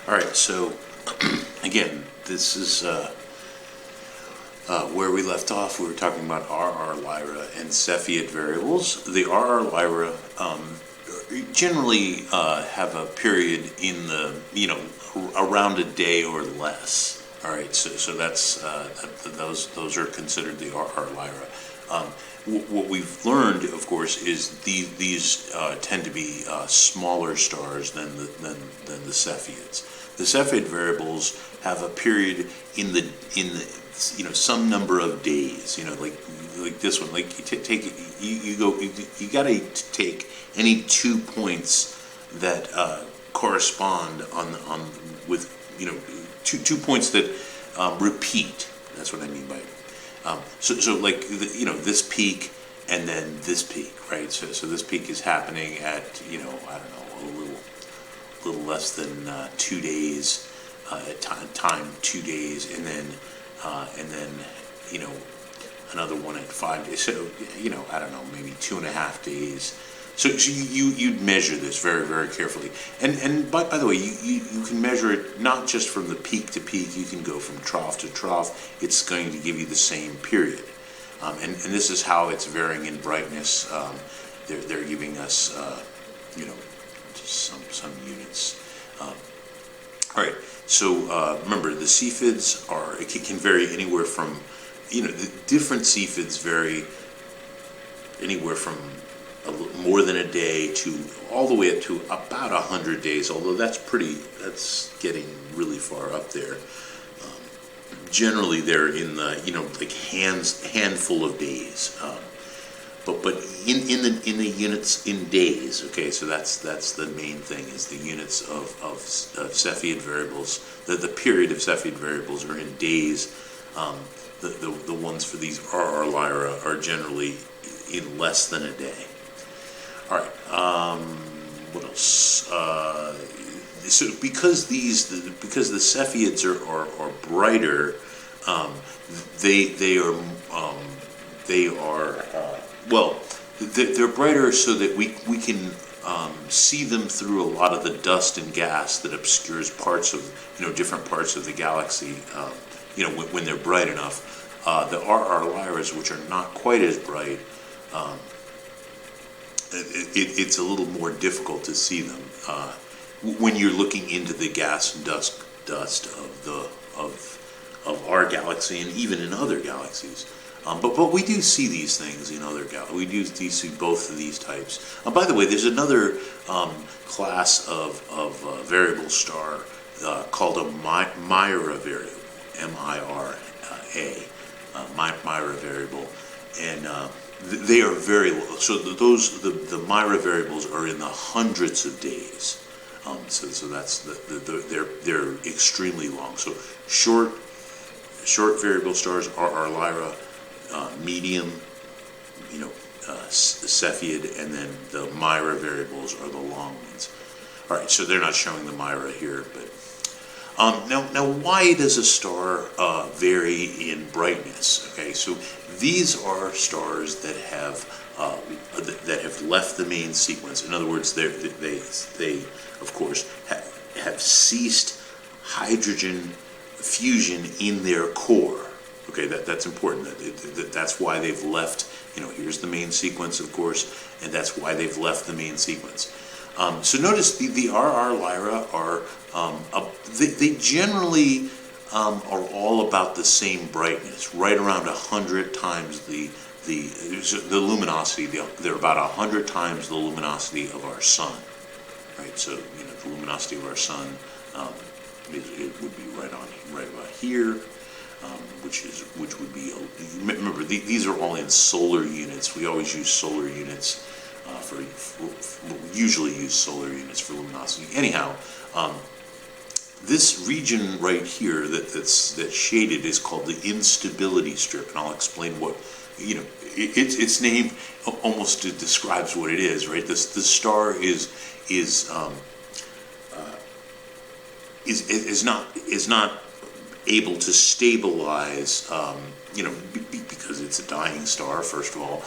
All right, so again, this is where we left off. We were talking about RR Lyra and Cepheid variables. The RR Lyra generally have a period in the, around a day or less. All right, so that's those are considered the RR Lyra. What we've learned, of course, is these tend to be smaller stars than the Cepheids. The Cepheid variables have a period in the some number of days. Like this one. Like you got to take any 2 points that correspond on with 2 points that repeat. That's what I mean by it. So like this peak and then this peak, right? So this peak is happening at I don't know, a little less than 2 days at time 2 days, and then another one at 5 days. So I don't know, maybe 2.5 days. So you'd measure this very, very carefully. And by the way, you can measure it not just from the peak to peak. You can go from trough to trough. It's going to give you the same period. And this is how it's varying in brightness. They're giving us, some units. All right. So remember, the Cepheids can vary anywhere from, the different Cepheids vary anywhere from more than a day to all the way up to about 100 days, although that's getting really far up there. Generally they're in the like handful of days, but in the units in days. Okay, so that's the main thing, is the units of Cepheid variables. The period of Cepheid variables are in days. The ones for these RR Lyra are generally in less than a day. All right. What else? So because the Cepheids are brighter, they're brighter so that we can see them through a lot of the dust and gas that obscures parts of different parts of the galaxy. When they're bright enough. The RR Lyras, which are not quite as bright, it's a little more difficult to see them when you're looking into the gas and dust of our galaxy and even in other galaxies. But we do see these things in other galaxies. We do see both of these types. By the way, there's another class of variable star called a Mira variable, MIRA, Mira variable, and they are very low. So the Mira variables are in the hundreds of days. So that's they're extremely long. So short variable stars are Lyra, medium, Cepheid, and then the Mira variables are the long ones. All right, so they're not showing the Mira here, but now why does a star vary in brightness? Okay, so these are stars that have left the main sequence. In other words, they of course have ceased hydrogen fusion in their core. Okay, that's important. That's why they've left. Here's the main sequence, of course, and that's why they've left the main sequence. So notice the RR Lyra are they generally are all about the same brightness, right around 100 times the luminosity. They're about 100 times the luminosity of our sun, right? So the luminosity of our sun it would be right about here, which would be. Remember, these are all in solar units. We always use solar units. Usually use solar units for luminosity. Anyhow, this region right here that's shaded is called the instability strip, and I'll explain what its name almost describes what it is. Right, the star is not able to stabilize, because it's a dying star, first of all.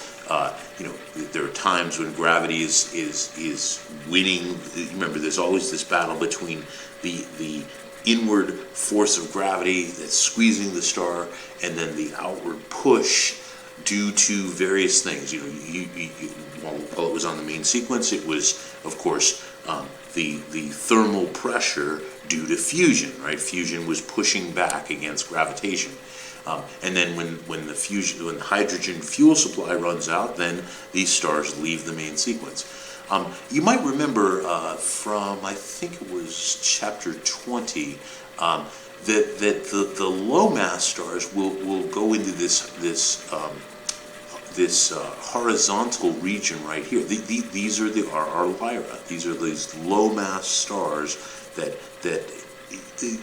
There are times when gravity is winning. Remember, there's always this battle between the inward force of gravity that's squeezing the star and then the outward push due to various things. While it was on the main sequence, it was, of course, the thermal pressure due to fusion, right? Fusion was pushing back against gravitation. And then when the hydrogen fuel supply runs out, then these stars leave the main sequence. You might remember from, I think it was chapter 20, that the low mass stars will go into this horizontal region right here. These are our Lyra. These are these low mass stars that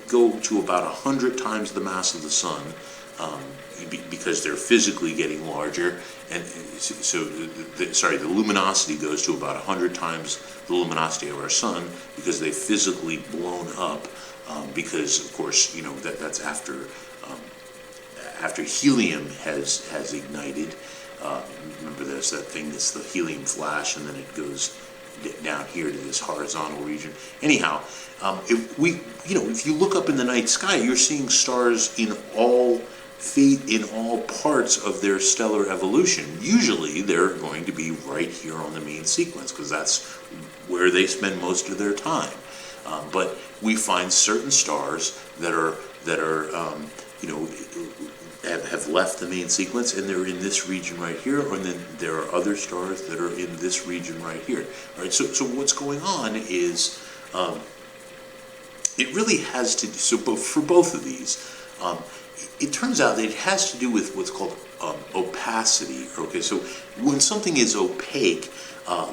go to about 100 times the mass of the sun. Because they're physically getting larger, and so the luminosity goes to about 100 times the luminosity of our sun because they've physically blown up. Because of course, that's after helium has ignited. Remember, there's that thing that's the helium flash, and then it goes down here to this horizontal region. Anyhow, if you look up in the night sky, you're seeing stars in all parts of their stellar evolution. Usually they're going to be right here on the main sequence because that's where they spend most of their time. But we find certain stars that have left the main sequence and they're in this region right here, and then there are other stars that are in this region right here. All right, so what's going on is it really has to do, for both of these, it turns out that it has to do with what's called opacity. Okay, so when something is opaque,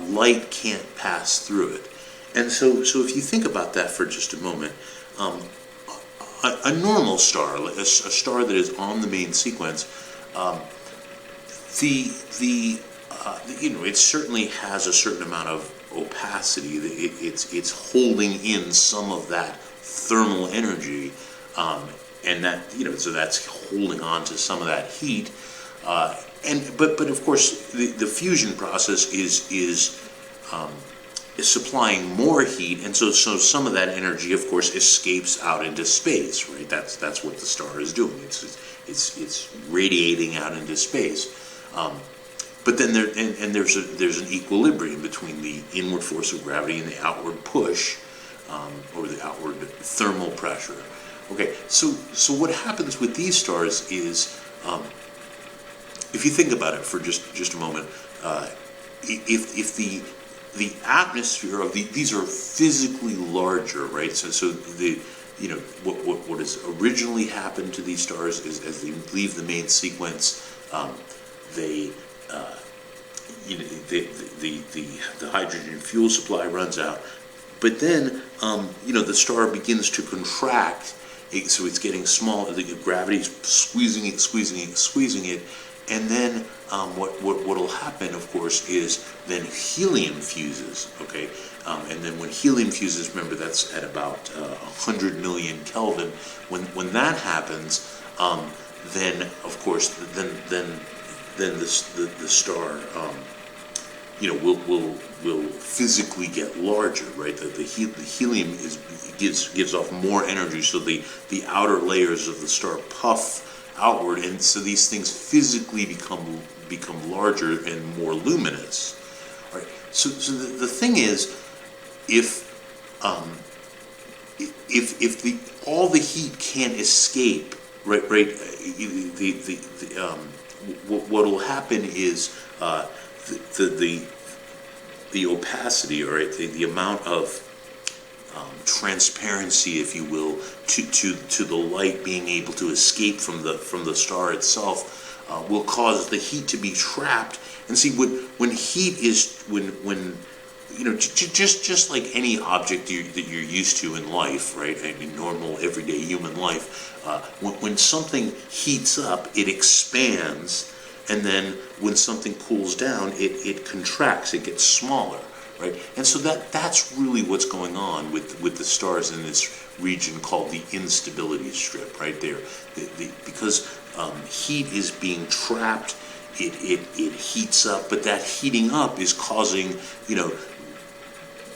light can't pass through it. And so if you think about that for just a moment, a normal star, a star that is on the main sequence, it certainly has a certain amount of opacity. It's holding in some of that thermal energy. And that, so that's holding on to some of that heat, but of course the fusion process is supplying more heat, and so some of that energy, of course, escapes out into space, right? That's what the star is doing. It's radiating out into space. But then there's an equilibrium between the inward force of gravity and the outward push, or the outward thermal pressure. Okay, so what happens with these stars is, if you think about it for just a moment, if the atmosphere of these are physically larger, right? So what has originally happened to these stars is as they leave the main sequence, the hydrogen fuel supply runs out, but then the star begins to contract. So it's getting smaller. The gravity's squeezing it, and then what'll happen, of course, is then helium fuses. Okay, and then when helium fuses, remember that's at about 100 million Kelvin. When that happens, then of course then the star will physically get larger, right? The helium gives off more energy, so the outer layers of the star puff outward, and so these things physically become larger and more luminous. All right. So the thing is, if all the heat can't escape, right? What will happen is the opacity, all right, the amount of transparency, if you will, to the light being able to escape from the star itself, will cause the heat to be trapped. And see, when heat is when just like any object that you're used to in life, right? I mean, normal everyday human life. When something heats up, it expands. And then when something cools down, it contracts, it gets smaller, right? And so that's really what's going on with the stars in this region called the instability strip, right there. Because heat is being trapped, it heats up, but that heating up is causing,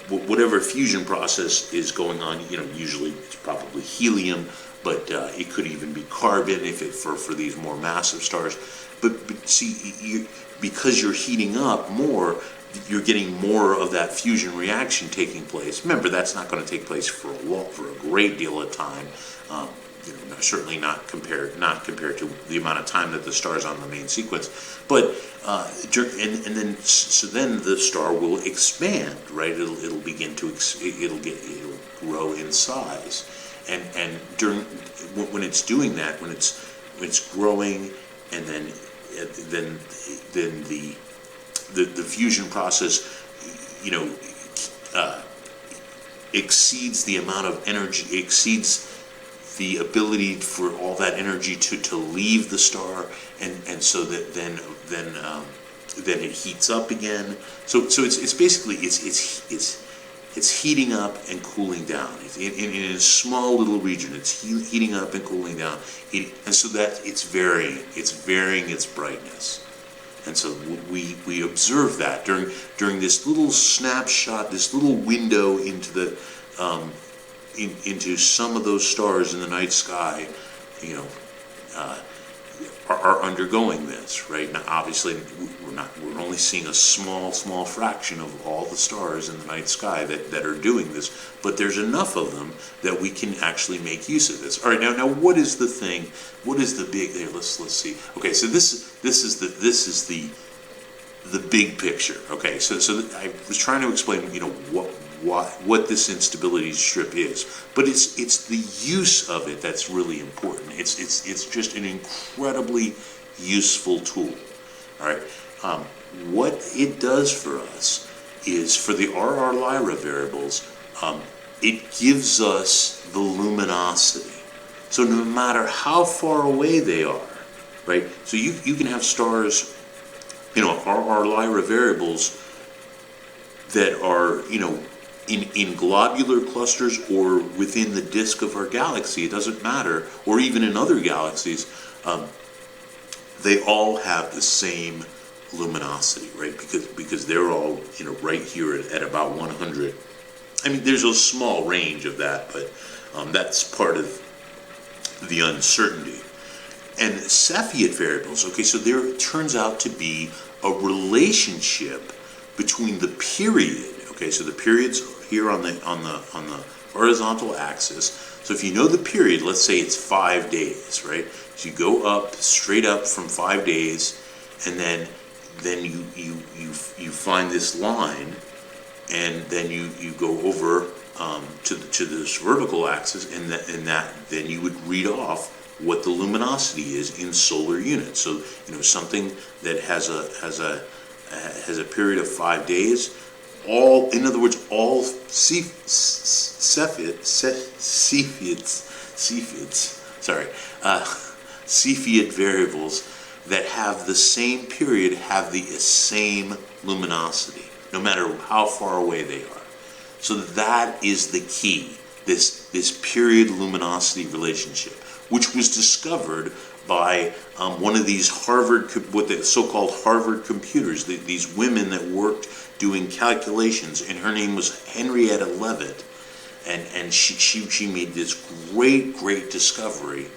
whatever fusion process is going on. Usually it's probably helium, but it could even be carbon for these more massive stars. But see, because you're heating up more, you're getting more of that fusion reaction taking place. Remember, that's not going to take place for a great deal of time. Certainly not compared to the amount of time that the star's on the main sequence. But then the star will expand, right? It'll begin to it'll grow in size, and when it's doing that, when it's growing, and then the fusion process, exceeds the amount of energy, exceeds the ability for all that energy to leave the star, and so that then it heats up again. So it's basically it's heating up and cooling down. In a small little region, it's heating up and cooling down, and so that it's varying its brightness. And so we observe that during this little snapshot, this little window into the into some of those stars in the night sky, are undergoing this, right? Now, obviously, we're only seeing a small fraction of all the stars in the night sky that are doing this, but there's enough of them that we can actually make use of this. All right, now what is the thing? What is the big? There, let's see. Okay, so this is the big picture. Okay, so I was trying to explain, what this instability strip is, but it's the use of it that's really important. It's just an incredibly useful tool. All right, what it does for us is, for the RR Lyra variables, it gives us the luminosity. So no matter how far away they are, right? So you can have stars, RR Lyra variables that are, in globular clusters or within the disk of our galaxy, it doesn't matter, or even in other galaxies, they all have the same luminosity, right? Because they're all, right here at about 100. I mean, there's a small range of that, but that's part of the uncertainty. And Cepheid variables, okay, so there turns out to be a relationship between the period. Okay, so the period's here on the horizontal axis. So if you know the period, let's say it's 5 days, right? So you go up, straight up from 5 days, and then you find this line, and then you go over to this vertical axis, and then you would read off what the luminosity is in solar units. So something that has a period of 5 days. In other words, all Cepheid variables that have the same period have the same luminosity, no matter how far away they are. So that is the key, this period luminosity relationship, which was discovered by one of these what the so-called Harvard computers, these women that worked doing calculations, and her name was Henrietta Leavitt, and she made this great discovery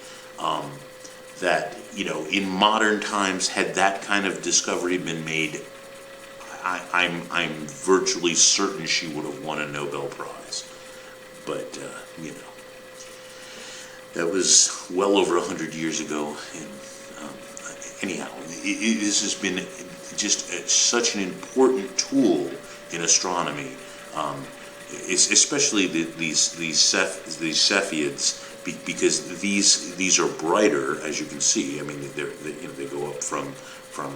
that in modern times, had that kind of discovery been made, I'm virtually certain she would have won a Nobel Prize. But that was well over 100 years ago, and anyhow, this has been just such an important tool in astronomy, especially these Cepheids, because these are brighter, as you can see. I mean, they go up from a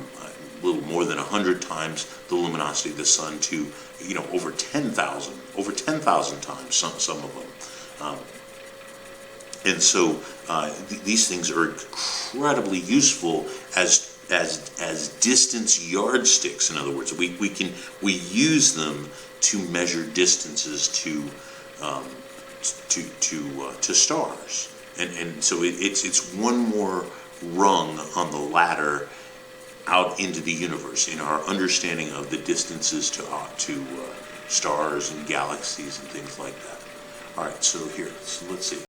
little more than 100 times the luminosity of the sun to over 10,000 times some of them. And so these things are incredibly useful as distance yardsticks. In other words, we use them to measure distances to stars, and so it's one more rung on the ladder out into the universe in our understanding of the distances to stars and galaxies and things like that. All right, so here, so let's see.